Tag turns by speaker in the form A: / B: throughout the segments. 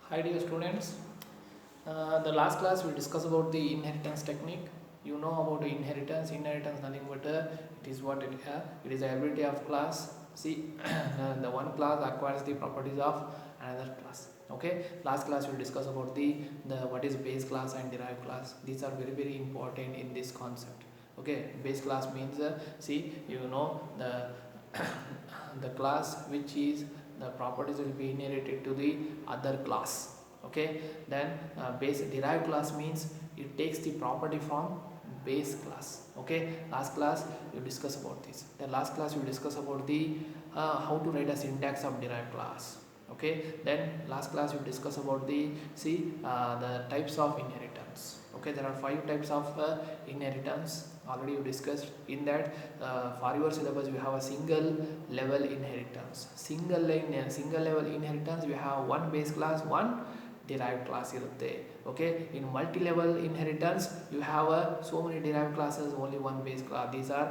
A: Hi dear students, the last class we discussed about the inheritance technique. You know about the inheritance. Inheritance nothing but it is what it is the ability of class. See, the one class acquires the properties of another class. Okay, last class we discussed about the what is base class and derived class. These are very important in this concept. Okay, base class means see, you know, the class which is the properties will be inherited to the other class. Okay, then base derived class means it takes the property from base class. Okay, last class you discuss about this. The last class you discuss about the how to write a syntax of derived class. Okay, then last class you discuss about the types of inheritance. Okay, there are 5 types of inheritance already you discussed. In that, for your syllabus you have a single level inheritance. Single level inheritance we have one base class, one derived class irutte. Okay, in multi level inheritance you have so many derived classes, only one base class. These are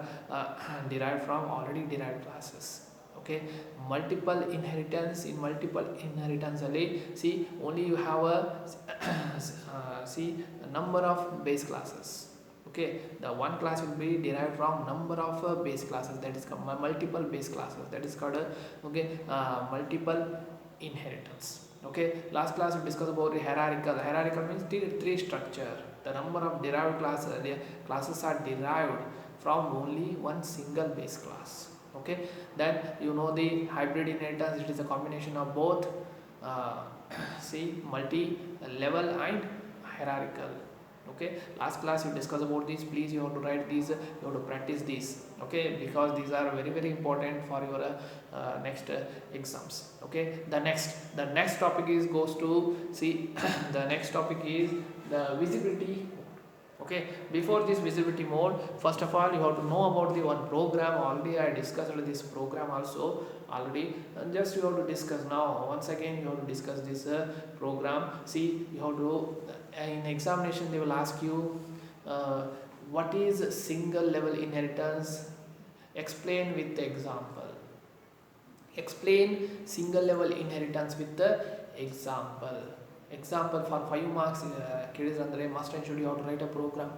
A: derived from already derived classes. Okay, multiple inheritance. In multiple inheritance ali, see, only you have a see a number of base classes. Okay, the one class will be derived from number of base classes, that is called multiple base classes, that is called multiple inheritance. Okay, last class we discussed about the hierarchical means tree structure. The number of derived classes, the classes are derived from only one single base class. Okay, then you know the hybrid inheritance. It is a combination of both uh, see multi level and hierarchical. Okay, last class you discuss about this. Please, you have to write these, you have to practice these. Okay, because these are very important for your next exams. Okay, the next topic is goes to see the next topic is the visibility. Okay, before this visibility mode, first of all you have to know about the one program. Already I discussed this program also already, and just you have to discuss now once again. You have to discuss this program. See, you have to in examination they will ask you uh, what is single level inheritance. Explain with the example. Explain single level inheritance with the example. Example for 5 marks ಕೇಳಿದ್ರೆ ಅಂದರೆ must and should you have to write a program.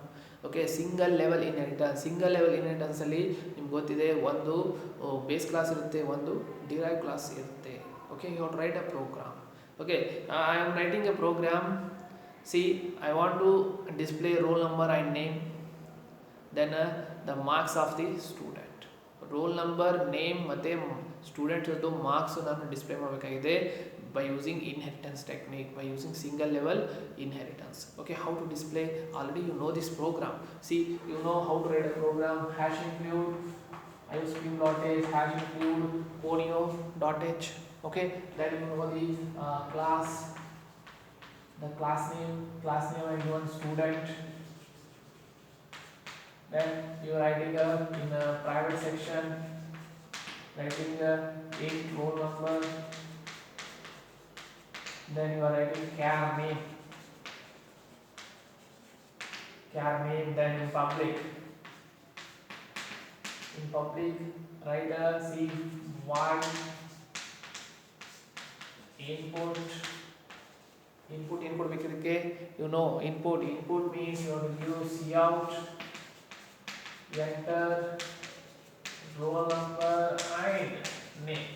A: Okay, single level inheritance ಅಲ್ಲಿ ನಿಮ್ಗೆ ಗೊತ್ತಿದೆ, ಒಂದು base class ಇರುತ್ತೆ, ಒಂದು derive class ಇರುತ್ತೆ. Okay, you have to write a program. Okay, I am writing a program. See, I want to display roll number and name, then the marks of the student. Roll number, name ಮತ್ತು student marks ನಾನು display ಮಾಡಬೇಕಾಗಿದೆ by using inheritance technique, by using single level inheritance. Okay, how to display? Already you know this program. See, you know how to write a program. Hash include iostream.h, hash include conio.h. Okay, then you know the class, the class name and one student. Then you are writing in a private section, writing int roll number. Then you are writing char name. Then in public write see void input ಬೇಕಿದ್ದಕ್ಕೆ you know input means you have to use cout, enter roll number and name.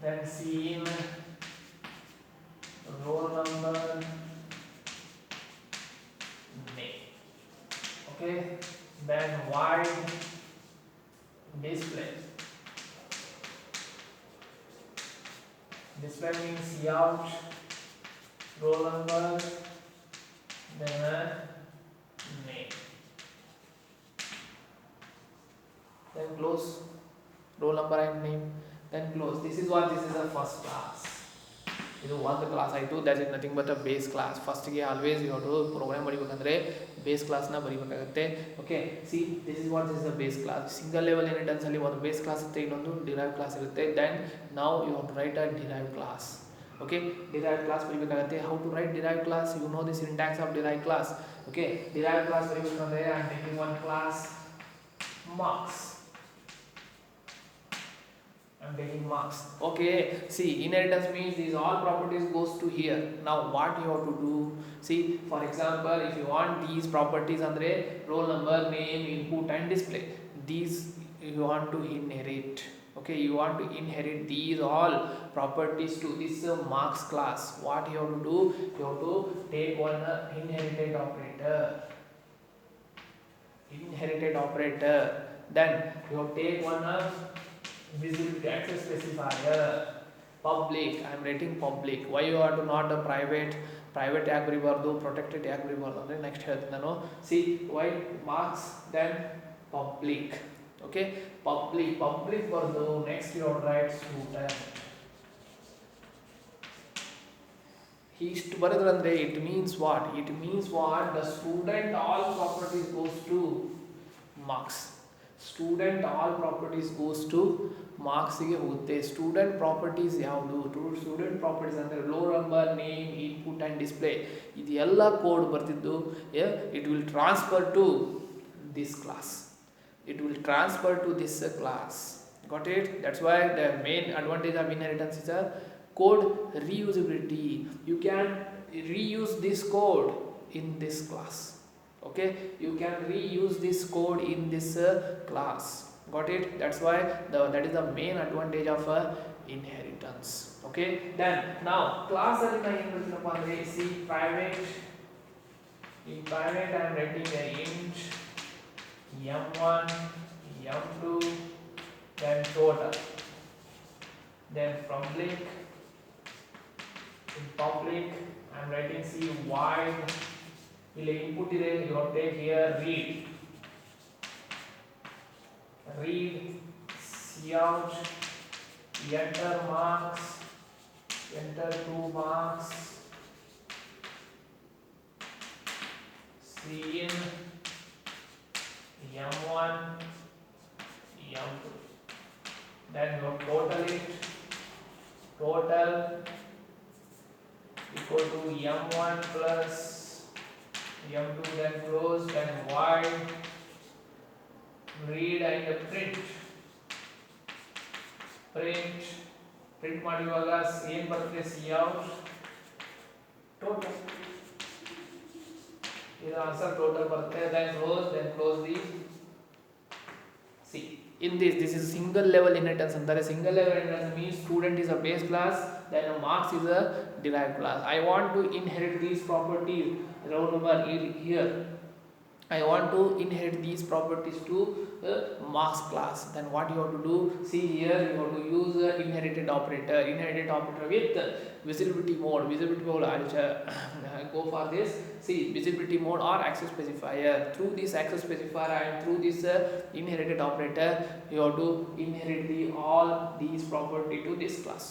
A: Then scene roll number name. Okay, then void display means cout roll number then name. Then close roll number and name, then close. This is the first class. ಇದು ಒಂದು class ಆಯಿತು. That is nothing but a base class. ಫಸ್ಟ್ಗೆ always you have to program ಬರೀಬೇಕಂದ್ರೆ base ಕ್ಲಾಸ್ನ ಬರೀಬೇಕಾಗುತ್ತೆ. Okay, see this is the base class. Single level inheritance ಅಲ್ಲಿ ಒಂದು base class ಇರುತ್ತೆ, ಇನ್ನೊಂದು ಡಿರೈವ್ ಕ್ಲಾಸ್ ಇರುತ್ತೆ. ದೆನ್ ನಾವು you have to write a derive class. Okay, derive class ಬರೀಬೇಕಾಗುತ್ತೆ. How to write derive class? You know the syntax of derive class. Okay, derive class ಬರೀಬೇಕಂದ್ರೆ I am taking one class marks. I'm taking marks. Okay, see, inheritance means these all properties goes to here. Now what you have to do? See, for example, if you want these properties andre roll number, name, input and display. These you want to inherit. Okay, you want to inherit these all properties to this marks class. What you have to do? You have to take one inherited operator. Inherited operator. Then you have to take one visibility access specifier. Public, I am writing public. Why you are to not a private tag ಬರಿಬಾರ್ದು protected tag ಬರಿಬಾರ್ದು ಅಂದ್ರೆ next ಹೇಳ್ತೀನಿ ನಾನು. See why marks then public. Okay, public ಬರ್ದು next you have to write student. ಇಷ್ಟು ಬರೆದ್ರಂದ್ರೆ it means what? It means what? The student all properties goes to marks. Student all properties goes to marks ಗೆ ಹೋಗುತ್ತೆ. Student properties ಯಾವುದು? Student properties ಅಂದರೆ roll number, name, input and display ಇದೆಲ್ಲ code ಬರ್ತಿದ್ದು it will transfer to this class. It will transfer to this class. Got it? That's why the main advantage of inheritance is a code reusability. You can reuse this code in this class. Okay, you can reuse this code in this class. Got it? That's why that is the main advantage of inheritance. Okay, then now class alli na ಏನು ಬರೆದಪ್ಪ ಅಂದ್ರೆ see private. In private I am writing a int m1 m2 then total, then public. In public I am writing c void. ಇಲ್ಲಿ input ಇದೆ, you have to take here read cout, enter marks, enter 2 marks, cin m1 m2, then you have total it, total equal to m1 plus m2, then close, then void read and print ಮಾಡುವಾಗ ಏನು ಬರುತ್ತೆ cout total, ಇದು answer total ಬರುತ್ತೆ. then close the see. In this is single level inheritance ಅಂತಾರೆ. single level inheritance means student is a base class, then marks is a derived class. I want to inherit these properties roll number here. I want to inherit these properties to marks class. Then what you have to do? See here you have to use inherited operator with visibility mode. I'll go for this. See visibility mode or access specifier. Through this access specifier and through this inherited operator you have to inherit all these property to this class.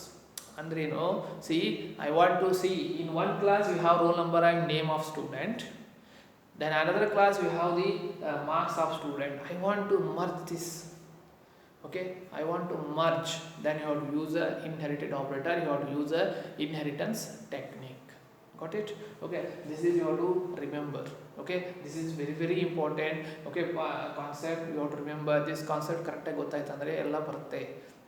A: Andre no, see I want to see in one class you have roll number and name of student, then another class you have the marks of student. I want to merge this. Okay, I want to merge, then you have to use a inherited operator, you have to use a inheritance technique. Got it? Okay, this is you have to remember. Okay, this is very important. Okay, concept you have to remember. This concept correct ಆಗಿ ಗೊತ್ತಾಯ್ತು ಅಂದ್ರೆ ಎಲ್ಲ ಬರುತ್ತೆ.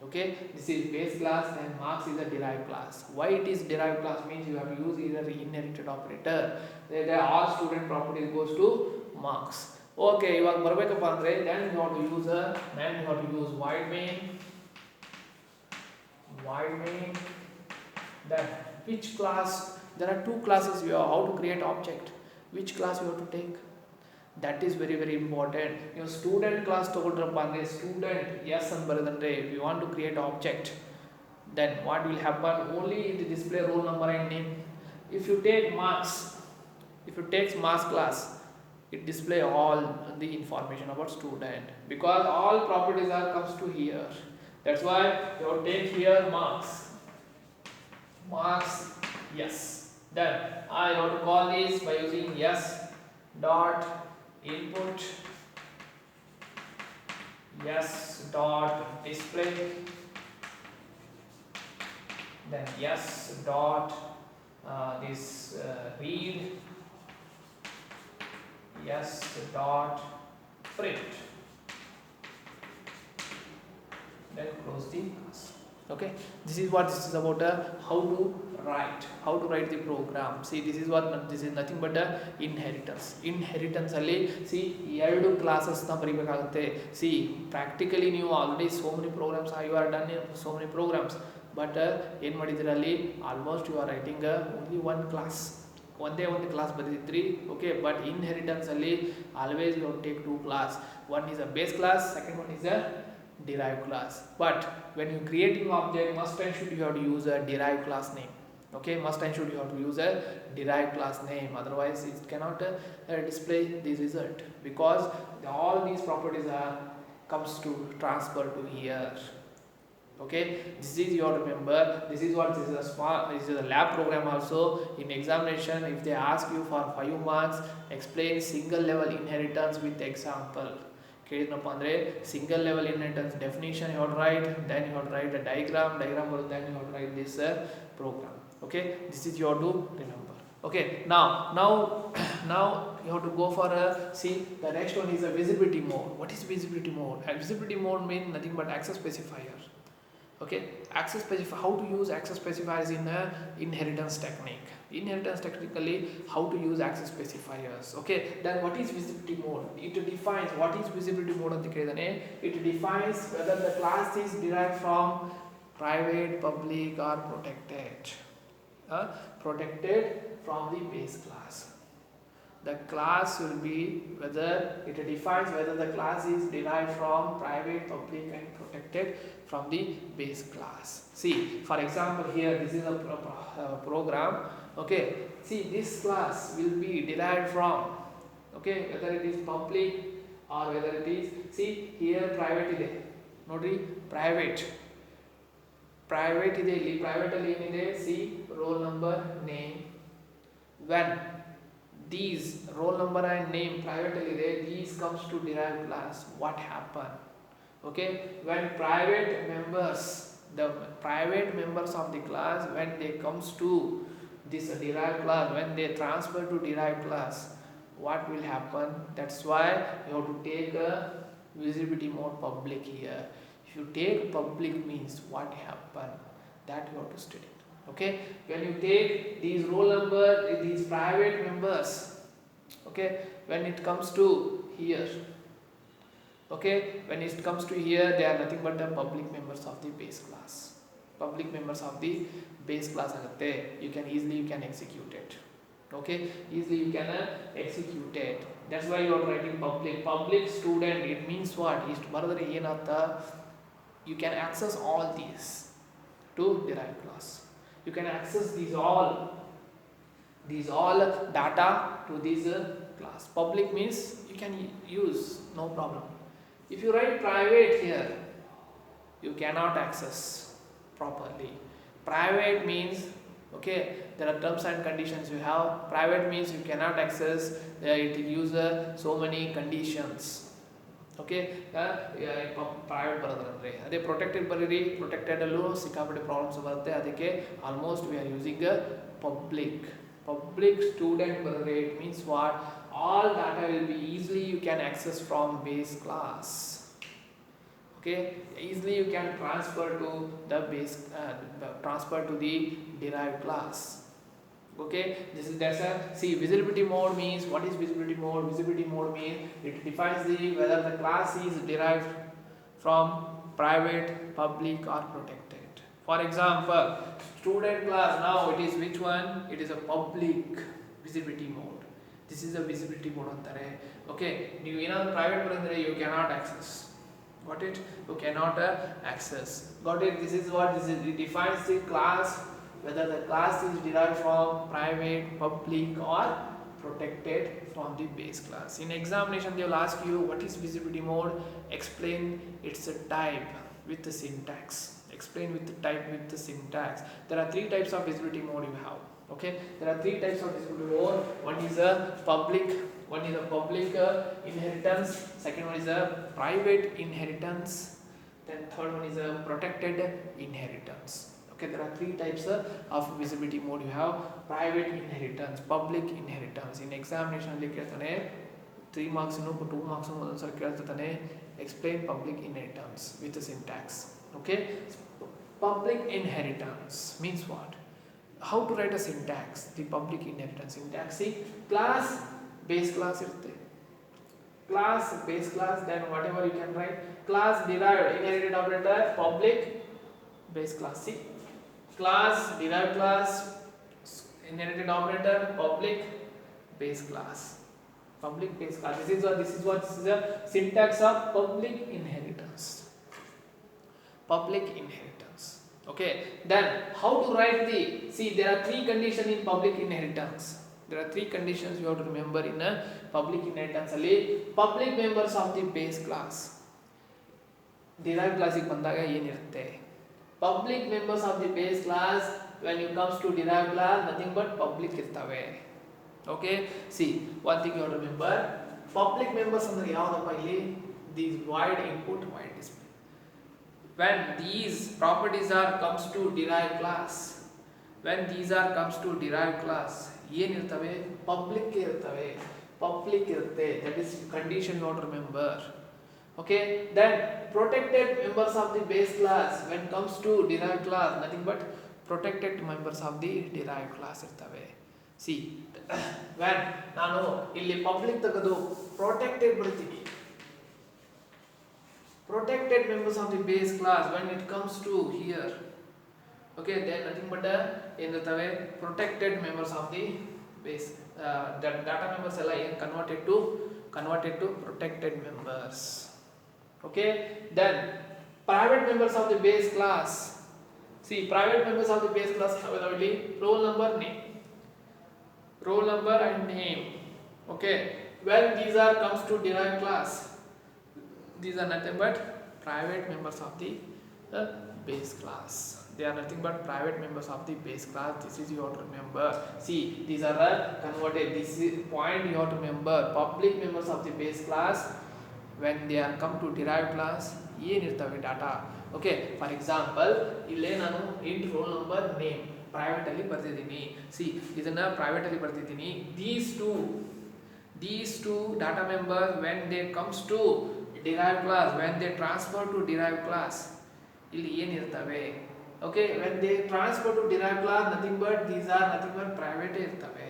A: Okay, this is base class and marks is a derived class. Why it is derived class means you have to use either inherited operator. They all student properties goes to marks. Okay, ಇವಾಗ ಬರಬೇಕಪ್ಪ ಅಂದ್ರೆ then you have to use void main, then which class. There are two classes. You have how to create object, which class you have to take. That is very important. You student class ತಗೊಂಡ್ರಪ್ಪ ಅಂದ್ರೆ student yes ಅಂತ ಬರೆದಂದ್ರೆ if you want to create object, then what will happen? Only it display roll number and name. If you take marks class, it display all the information about student because all properties are comes to here. That's why you have to take here marks yes. Then I have to call this by using yes dot input, yes dot display, then yes dot this read, yes dot print, then close the class. Okay, this is what this is about, how to write the program. See, this is what, this is nothing but inheritance ಅಲ್ಲಿ see ಎರಡು classes ನ ಬರಿಬೇಕಾಗುತ್ತೆ. See practically ನೀವು already so many programs you are done so many programs, but ಏನು ಮಾಡಿದ್ದೀರ ಅಲ್ಲಿ almost you are writing only one class, ಒಂದೇ ಒಂದು ಕ್ಲಾಸ್ ಬರೆದಿದ್ರಿ. ಓಕೆ, ಬಟ್ ಇನ್ಹೆರಿಟನ್ಸ್ ಅಲ್ಲಿ always you take two class. One is a base class, second one is a derived class. But when you creating object, must and should you have to use a derived class name. Okay, must and should you have to use a derived class name, otherwise it cannot display the result, because all these properties are comes to transfer to here. Okay, this is you have to remember. This is what this is a lab program also. In examination, if they ask you for 5 marks, explain single level inheritance with example. ಕೇಳಿದ್ನಪ್ಪ ಅಂದರೆ single level inheritance definition you have to write, then you have to write a diagram ಬರುತ್ತೆ, then you have to write this program. Okay, this is you have to remember. Okay, now you have to go for a, see, the next one is a visibility mode. What is visibility mode? Visibility mode means nothing but access specifier. Okay, access specifier, how to use access specifiers in a inheritance technique. Inheritance technically, how to use access specifiers. Okay, then what is visibility mode? It defines what is visibility mode anta kelidane. It defines whether the class is derived from private, public or protected. Protected from the base class. The class will be whether it defines whether the class is derived from private, public and protected from the base class. See, for example, here this is a program. Okay, see, this class will be derived from, okay, whether it is public or whether it is, see here private ide nodri, private ide, ಇಲ್ಲಿ private ಅಲ್ಲಿ ಏನಿದೆ, see roll number, name. When these roll number and name private ಅಲ್ಲಿ ಇದೆ, these comes to derived class, what happen? Okay, when private members, the private members of the class, when they comes to this derived class, when they transfer to derived class, what will happen? That's why you have to take a visibility mode public here. If you take public means what happen, that you have to study. Okay, when you take these roll number, these private members, okay, when it comes to here, okay, when it comes to here, they are nothing but the public members of the base class. Public members of the base class agutte. You can easily execute it. Okay, easily you can execute it. That's why you are writing public student. It means what? Ist baradare ಏನಂತ, you can access all these to derived class. You can access these all data to this class. Public means you can use, no problem. If you write private here, you cannot access properly. Private means, okay, there are terms and conditions you have. Private means you cannot access, it use so many conditions. Okay, private ಬರೋದಂದ್ರೆ ಅದೇ protected ಬರೀರಿ, protected ಅಲ್ಲೂ ಸಿಕ್ಕಾಪಟ್ಟೆ problems ಬರುತ್ತೆ. ಅದಕ್ಕೆ almost we are using public student ಬರೆದ್ರೆ it means what? All data will be easily you can access from base class. Okay, easily you can transfer to the base, transfer to the derived class. Okay, that's a, see, visibility mode means, what is visibility mode? Visibility mode means it defines whether the class is derived from private, public or protected. For example, student class, now it is which one? It is a public visibility mode. This is a visibility mode anತಾರೆ. Okay, ನೀವು ಏನಾದರೂ private ಬಂದ್ರೆ you cannot access. Got it? You cannot access. Got it? This is what this is. It defines the class, whether the class is derived from private, public or protected from the base class. In examination they will ask you what is visibility mode. Explain its type with the syntax. Explain with the type with the syntax. There are 3 types of visibility mode you have. Okay, there are 3 types of visibility mode. One is a public inheritance, second one is a private inheritance, then third one is a protected inheritance. Okay, there are 3 types of visibility mode you have. Private inheritance, public inheritance. In examination ಅಲ್ಲಿ ಕೇಳ್ತಾನೆ 3 marks 2 marks ಒಂದೊಂದ್ಸಲ ಕೇಳ್ತಾನೆ. Explain public inheritance with the syntax. Okay, public inheritance means what? How to write a syntax? The public inheritance syntax, see, class base class irutte, class base class, then whatever you can write, class derived inherited operator public base class, see, class derived class inherited operator public base class, public base class. This is the syntax of public inheritance, public inheritance. Okay, then how to write the, see, there are three conditions in public inheritance. There are three conditions you have to remember in a public inheritance ಅಲ್ಲಿ. Public members of the base class, derived class ಗೆ ಬಂದಾಗ ಏನಿರುತ್ತೆ? Public members of the base class when it comes to derived class nothing but public ಇರ್ತವೆ. Okay, see, one thing you have to remember, public members ಅಂದ್ರೆ ಯಾವ್ದಪ್ಪ ಇಲ್ಲಿ? These void input, void display. When these properties are comes to derived class, when these are comes to derived class, ಏನಿರ್ತವೆ? Public ಇರ್ತವೆ, public ಇರುತ್ತೆ. That is condition you have to remember. Okay, then protected members of the base class when comes to derived class nothing but protected members of the derived class ಇರ್ತವೆ. See, when ನಾನು ಇಲ್ಲಿ public ತೆಗೆದು protected ಬರ್ತೀನಿ, protected members of the base class when it comes to here, okay, then nothing but ಏನಿರ್ತವೆ? Protected members of the base, data members ಎಲ್ಲ ಏನು converted to protected members. Okay, then private members of the base class, see, private members of the base class only roll number, name, roll number and name. Okay, when these are comes to derived class, these are nothing but private members of the base class. They are nothing but private members of the base class. This is you have to remember. See, these are converted. This is point you have to remember. Public members of the base class when they are come to derived class ಏನಿರ್ತವೆ data. Okay, for example ಇಲ್ಲೇ ನಾನು int roll number name private ಅಲ್ಲಿ ಬರ್ತಿದ್ದೀನಿ. C, ಇದನ್ನ private ಅಲ್ಲಿ ಬರ್ತಿದ್ದೀನಿ. these two data members when they comes to derived class, when they transfer to derived class, ಇಲ್ಲಿ ಏನಿರ್ತವೆ? Okay, when they transfer to derived class nothing but these are nothing but private ಇರ್ತವೆ.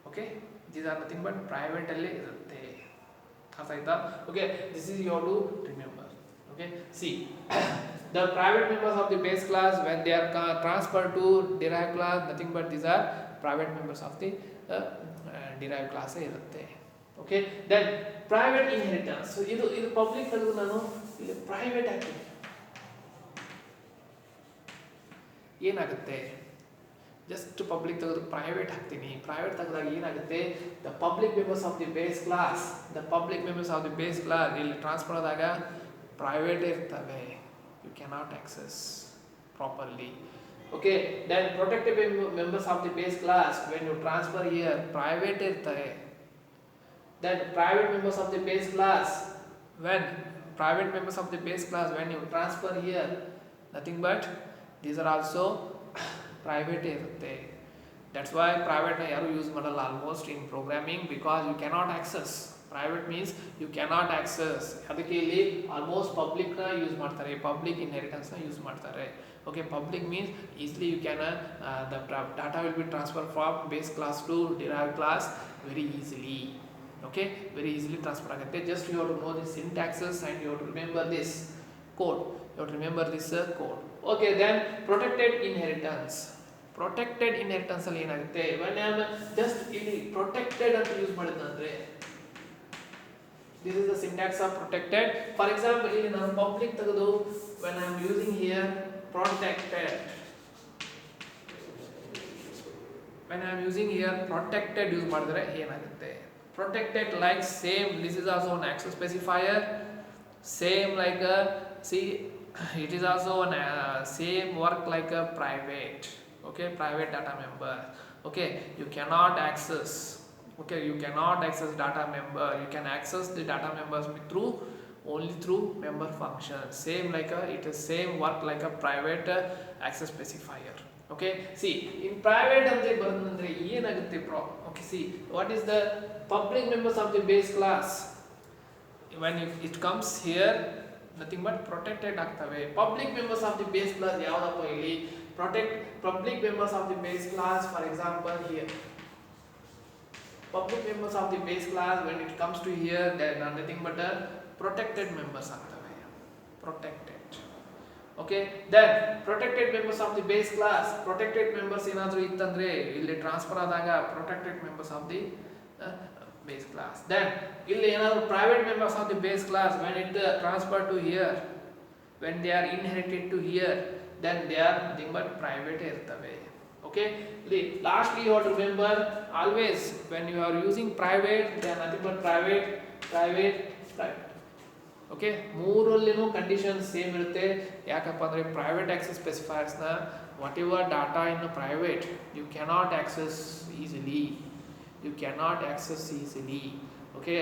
A: Okay, these are nothing but private ಅಲ್ಲಿ ಇರುತ್ತೆ. ಅರ್ಥ ಆಯ್ತಾ? Okay, this is you have to remember. Okay, see, the private members of the base class when they are transferred to derived class nothing but these are private members of the derived class ಇರುತ್ತೆ. Okay, then private inheritance. So ಇದು public ತೆಗೆದು ನಾನು ಇಲ್ಲಿ private ಹಾಕ್ತೀನಿ, ಏನಾಗುತ್ತೆ? Just public ತೆಗೆದು private ಹಾಕ್ತೀನಿ. Private ತೆಗೆದಾಗ ಏನಾಗುತ್ತೆ? The public members of the base class, the public members of the base class ಇಲ್ಲಿ ಟ್ರಾನ್ಸ್ಫರ್ ಆದಾಗ ಪ್ರೈವೇಟ್ ಇರ್ತವೆ, you cannot access properly. Okay, then protected members of the base class when you transfer here private ಇರ್ತವೆ. Then private members of the base class when private members of the base class when you transfer here nothing but these are also private ಇರುತ್ತೆ. That's why private ನ ಯಾರು use ಮಾಡಲ್ಲ almost in programming, because you cannot access. Private means you cannot access. ಅದಕ್ಕೆ ಇಲ್ಲಿ almost public ನ use ಮಾಡ್ತಾರೆ, public inheritance ನ use ಮಾಡ್ತಾರೆ. Okay, public means easily you can the data will be transfer from base class to derived class very easily. Okay, very easily transfer ಆಗುತ್ತೆ. Just you have to know the syntaxes and you have to remember this code. You have to remember this code. Okay, then protected inheritance. Protected inheritance ಅಲ್ಲಿ ಏನಾಗುತ್ತೆ? when I am just ಇಲ್ಲಿ protected ಅಂತ use ಮಾಡಿದ್ರೆ this is the syntax of protected. For example, ಇಲ್ಲಿ ನಾನು public ತೆಗೆದು when I am using here protected, when I am using here protected use ಮಾಡಿದ್ರೆ ಏನಾಗುತ್ತೆ? Protected like same, this is also an access specifier, same like a, see, it is also an same work like a private. Okay, private data member. Okay, you cannot access, okay, you cannot access data member. You can access the data members through only through member function. Same like a, it is same work like a private access specifier. Okay, see, in private ante barandre ಏನಾಗುತ್ತೆ okay, see, what is the public members of the base class? When it comes here nothing but protected ಆಗ್ತವೆ. Public members of the base class ಯಾವುದಪ್ಪ ಇಲ್ಲಿ protect public members of the base class. For example, here public members of the base class, when it comes to here, they are nothing but protected members ಆಗ್ತವೆ. Protected. Okay, then protected members of the base class, protected members ಏನಾದರೂ ಇತ್ತಂದ್ರೆ ಇಲ್ಲಿ transfer ಆದಾಗ protected members of the base class. Then ಇಲ್ಲಿ ಏನಾದರೂ private members of the base class, when it transfer to here, when they are inherited to here, then they are nothing but private ಇರ್ತವೆ. Okay, lastly you have to remember always when you are using private, they are nothing but private. Okay, ಮೂರಲ್ಲಿನೂ conditions same ಇರುತ್ತೆ. ಯಾಕಪ್ಪ ಅಂದರೆ private access ಸ್ಪೆಸಿಫೈಯರ್ಸ್ನ whatever data in private you cannot access easily. Okay,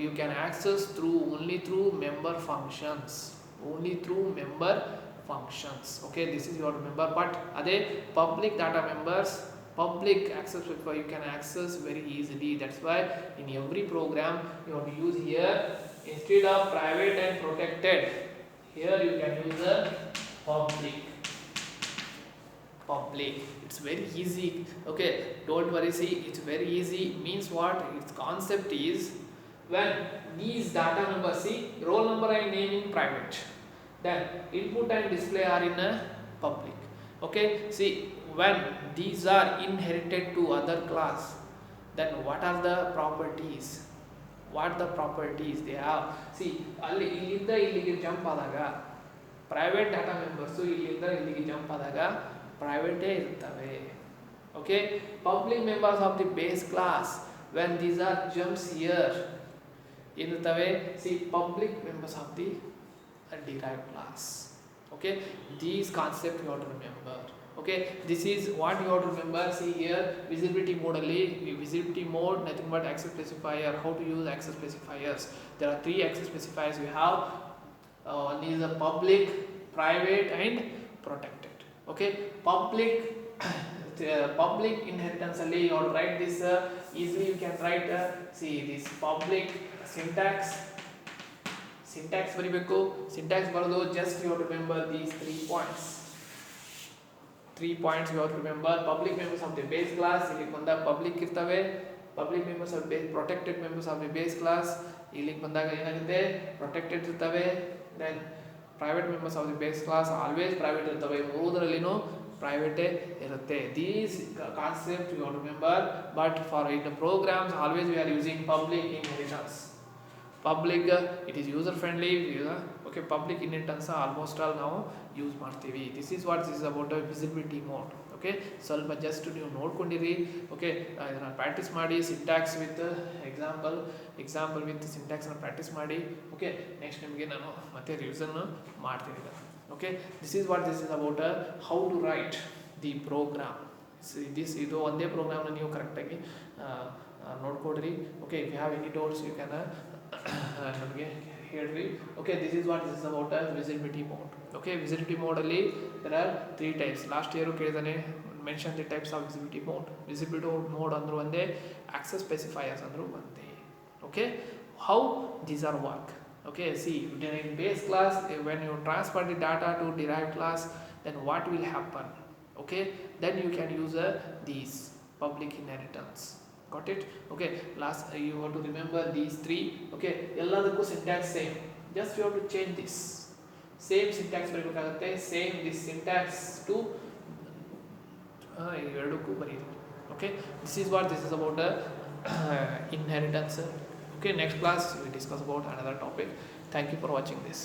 A: you can access only through member functions. Okay, this is your member. But ade public data members, public access specifier you can access very easily. That's why in every program you have to use here, instead of private and protected, here you can use the public. It's very easy. Okay, don't worry, see, it's very easy. Means what? Its concept is when these data numbers, see, roll number I name in private, then input and display are in a public. Okay, see, when these are inherited to other class, then what are the properties? They have, see, ಅಲ್ಲಿ ಇಲ್ಲಿಂದ ಇಲ್ಲಿಗೆ jump ಆದಾಗ private data members ಇಲ್ಲಿಂದ ಇಲ್ಲಿಗೆ jump ಆದಾಗ ಪ್ರೈವೇಟೇ ಇರ್ತವೆ. Okay, public members of the base class, when these are jumps here ಏನಿರ್ತವೆ, see public members of the derived class. Okay, these concepts you have to remember. Okay, this is what you have to remember. See here, visibility mode alli, visibility mode nothing but access specifier. How to use access specifiers? There are 3 access specifiers we have. One is the public, private and protected. Okay, public public inheritance alli you have to write this easily. You can write see this public syntax ಬರಿಬೇಕು. Syntax ಬರೆದು just you have to remember these 3 points. You have to remember. Public members of the base class, ಇಲ್ಲಿ ಬಂದಾಗ public ಇರ್ತವೆ. Public members of base, protected members of the base class, ಇಲ್ಲಿ ಬಂದಾಗ ಏನಾಗುತ್ತೆ, protected ಇರ್ತವೆ. Then private members of the base class always private ಇರ್ತವೆ. ಮೂರರಲ್ಲಿನೂ private ಇರುತ್ತೆ. These concepts you have to remember. But for in the programs always we are using public inheritance. Public it is user friendly. Okay, public inheritance almost all ನಾವು use ಮಾಡ್ತೀವಿ. this is about a visibility mode. Okay, ಸ್ವಲ್ಪ just ನೀವು ನೋಡ್ಕೊಂಡಿರಿ. Okay, ಇದನ್ನ practice ಮಾಡಿ, syntax with example with ಸಿಂಟ್ಯಾಕ್ಸ್ನ practice ಮಾಡಿ. Okay, next ನಿಮಗೆ ನಾನು ಮತ್ತೆ ರಿವಿಷನ್ ಮಾಡ್ತೀನಿ. Okay, this is about how to write the program. ಇದು ಒಂದೇ ಪ್ರೋಗ್ರಾಮ್ನ ನೀವು ಕರೆಕ್ಟಾಗಿ ನೋಡ್ಕೊಡ್ರಿ. Okay, if you have any doubts you can ನಮಗೆ ಹೇಳ್ರಿ. Okay, this is about visibility mode. Okay, visibility mode ಅಲ್ಲಿ there are 3 types. Last year ಕೇಳಿದಾನೆ mention the types of visibility mode ಅಂದ್ರು ಒಂದೇ, access specifiers ಅಂದ್ರು ಒಂದೇ. Okay, how these are work. Okay, see, in base class when you transfer the data to derived class, then what will happen? Okay, then you can use these public inheritance. Got it? Okay, last you have to remember these 3. Okay, ಎಲ್ಲದಕ್ಕೂ syntax same, just you have to change this. Same syntax ಬರೀಬೇಕಾಗುತ್ತೆ. Same this syntax to ಎರಡಕ್ಕೂ ಬರೀರಿ. Okay, this is about inheritance. Okay, next class we discuss about another topic. Thank you for watching this.